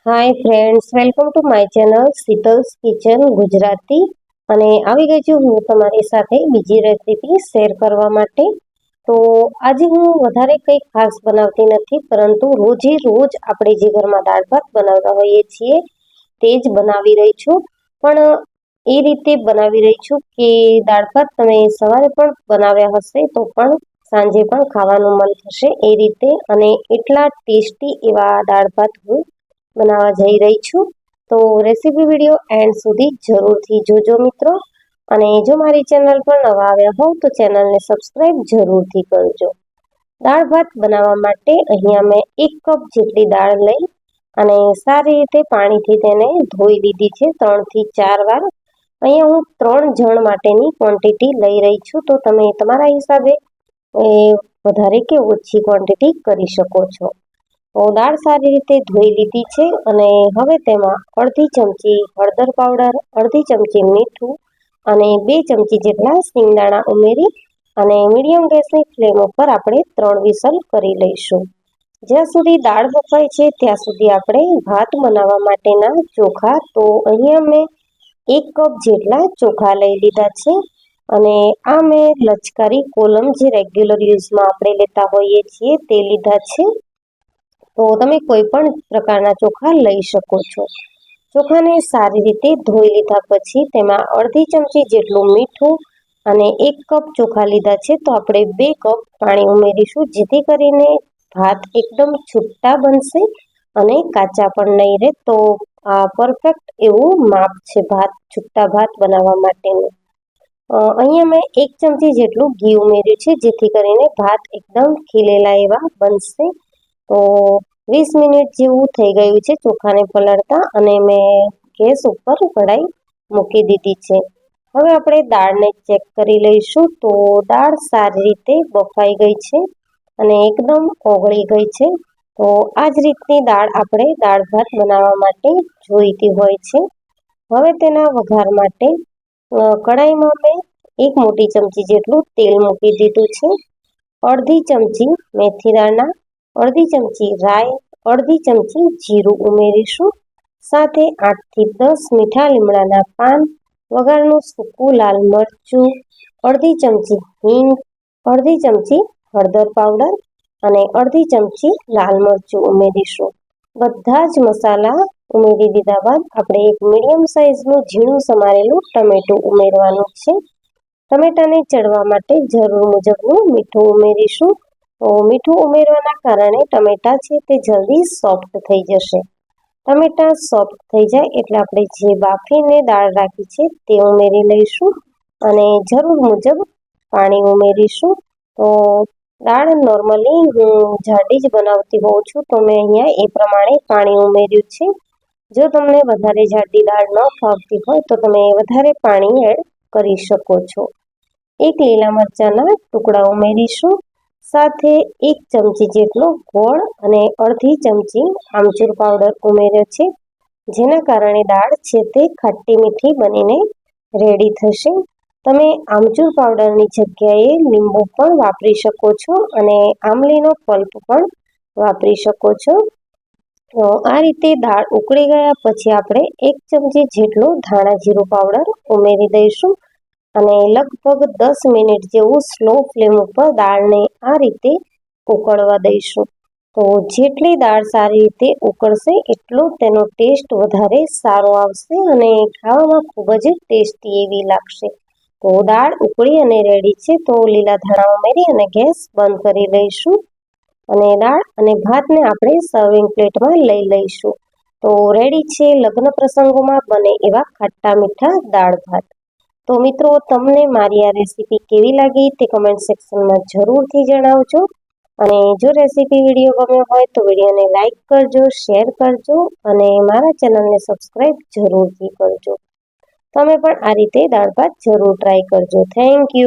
Hi friends, welcome to my channel Sheetal's kitchen Gujarati. અને આવી ગઈ છું હું તમારી સાથે બીજી રેસીપી શેર કરવા માટે. તો આજે હું વધારે કંઈ ખાસ બનાવતી નથી, પરંતુ રોજે રોજ આપણે જે ઘરમાં દાળ ભાત બનાવતા હોઈએ છીએ તે જ બનાવી રહી છું. પણ એ રીતે બનાવી રહી છું કે દાળ ભાત તમે સવારે પણ બનાવ્યા હશે તો પણ સાંજે પણ ખાવાનું મન થશે એ રીતે, અને એટલા ટેસ્ટી એવા દાળ ભાત હું બનાવવા જઈ રહી છું. તો રેસીપી વિડીયો એન્ડ સુધી જરૂરથી જોજો મિત્રો. અને જો મારી ચેનલ પર નવા આવ્યા હોવ તો ચેનલને સબસ્ક્રાઈબ જરૂરથી કરજો. દાળ ભાત બનાવવા માટે અહીંયા મેં 1 કપ જેટલી દાળ લઈ અને સારી રીતે પાણીથી તેને ધોઈ લીધી છે 3 થી 4 વાર. અહીંયા હું 3 જણ માટેની ક્વોન્ટિટી લઈ રહી છું, તો તમે તમારા હિસાબે વધારે કે ઓછી ક્વોન્ટિટી કરી શકો છો. તો દાળ સારી રીતે ધોઈ લીધી છે અને હવે તેમાં અડધી ચમચી હળદર પાવડર, અડધી ચમચી મીઠું અને 2 ચમચી જેટલા સિંગદાણા ઉમેરી અને મીડિયમ ગેસની ફ્લેમ ઉપર આપણે 3 વિસલ કરી લઈશું. જ્યાં સુધી દાળ બફાય છે ત્યાં સુધી આપણે ભાત બનાવવા માટેના ચોખા, તો અહીંયા મેં 1 કપ જેટલા ચોખા લઈ લીધા છે. અને આ મેં લચકારી કોલમ જે રેગ્યુલર યુઝમાં આપણે લેતા હોઈએ છીએ તે લીધા છે. તો તમે કોઈ પણ પ્રકારના ચોખા લઈ શકો છો. ચોખાને સારી રીતે ધોઈ લીધા પછી તેમાં અડધી ચમચી જેટલું મીઠું અને 1 કપ ચોખા લીધા છે તો આપણે 2 કપ પાણી ઉમેરીશું, જેથી કરીને ભાત એકદમ છૂટા બનશે અને કાચા પણ નહીં રહે. તો આ પરફેક્ટ એવું માપ છે છૂટા ભાત બનાવવા માટેનું. અહીંયા મેં 1 ચમચી જેટલું ઘી ઉમેર્યું છે, જેથી કરીને ભાત એકદમ ખીલેલા એવા બનશે. તો 20 મિનિટ જેવું થઈ ગયું છે ચોખાને પલાળતા, અને મેં ગેસ ઉપર કઢાઈ મૂકી દીધી છે. હવે આપણે દાળને ચેક કરી લઈશું. તો દાળ સારી રીતે બફાઈ ગઈ છે અને એકદમ ઓગળી ગઈ છે. તો આ જ રીતની દાળ આપણે દાળ ભાત બનાવવા માટે જોઈતી હોય છે. હવે તેના વઘાર માટે કઢાઈમાં મેં 1 મોટી ચમચી જેટલું તેલ મૂકી દીધું છે. અડધી ચમચી મેથી દાણા, અડધી ચમચી રાઈ, અડધી ચમચી જીરું ઉમેરીશું. સાથે 8 થી 10 મીઠા લીમડાના પાન, વઘારનું સૂકું લાલ મરચું, અડધી ચમચી હિંગ, અડધી ચમચી હળદર પાવડર અને અડધી ચમચી લાલ મરચું ઉમેરીશું. બધા જ મસાલા ઉમેરી દીધા બાદ આપણે એક મીડિયમ સાઇઝનું ઝીણું સમારેલું ટમેટું ઉમેરવાનું છે. ટમેટાને ચડવા માટે જરૂર મુજબનું મીઠું ઉમેરીશું. તો મીઠું ઉમેરવાના કારણે ટમેટા છે તે જલ્દી સોફ્ટ થઈ જશે. ટમેટા સોફ્ટ થઈ જાય એટલે આપણે જે બાફીને દાળ રાખી છે તે ઉમેરી લઈશું અને જરૂર મુજબ પાણી ઉમેરીશું. તો દાળ નોર્મલી હું જાડી જ બનાવતી હોઉં છું, તો મેં અહીંયા એ પ્રમાણે પાણી ઉમેર્યું છે. જો તમને વધારે જાડી દાળ ન ફાવતી હોય તો તમે વધારે પાણી એડ કરી શકો છો. 1 લીલા મરચાંના ટુકડા ઉમેરીશું. સાથે 1 ચમચી જેટલો ગોળ અને અડધી ચમચી આમચૂર પાવડર ઉમેર્યો છે, જેના કારણે દાળ છે તે ખાટી મીઠી બનીને રેડી થશે. તમે આમચૂર પાવડરની જગ્યાએ લીંબુ પણ વાપરી શકો છો અને આમલીનો પલ્પ પણ વાપરી શકો છો. તો આ રીતે દાળ ઉકળી ગયા પછી આપણે 1 ચમચી જેટલો ધાણા જીરું પાવડર ઉમેરી દઈશું અને લગભગ 10 મિનિટ જેવું સ્લો ફ્લેમ ઉપર દાળને આ રીતે ઉકળવા દઈશું. તો જેટલી દાળ સારી રીતે ઉકળશે એટલો તેનો ટેસ્ટ વધારે સારો આવશે અને ખાવામાં ખૂબ જ ટેસ્ટી એવી લાગશે. તો દાળ ઉકળી અને રેડી છે, તો લીલા ધાણા ઉમેરી અને ગેસ બંધ કરી લઈશું અને દાળ અને ભાતને આપણે સર્વિંગ પ્લેટમાં લઈ લઈશું. તો રેડી છે લગ્ન પ્રસંગોમાં બને એવા ખાટા મીઠા દાળ ભાત. તો મિત્રો, તમને મારી આ રેસીપી કેવી લાગી તે કમેન્ટ સેક્શનમાં જરૂરથી જણાવજો. અને જો રેસીપી વિડીયો ગમ્યો હોય તો વિડીયોને લાઇક કરજો, શેર કરજો અને મારા ચેનલને સબસ્ક્રાઈબ જરૂરથી કરજો. તમે પણ આ રીતે દાળ ભાત જરૂર ટ્રાય કરજો. Thank you.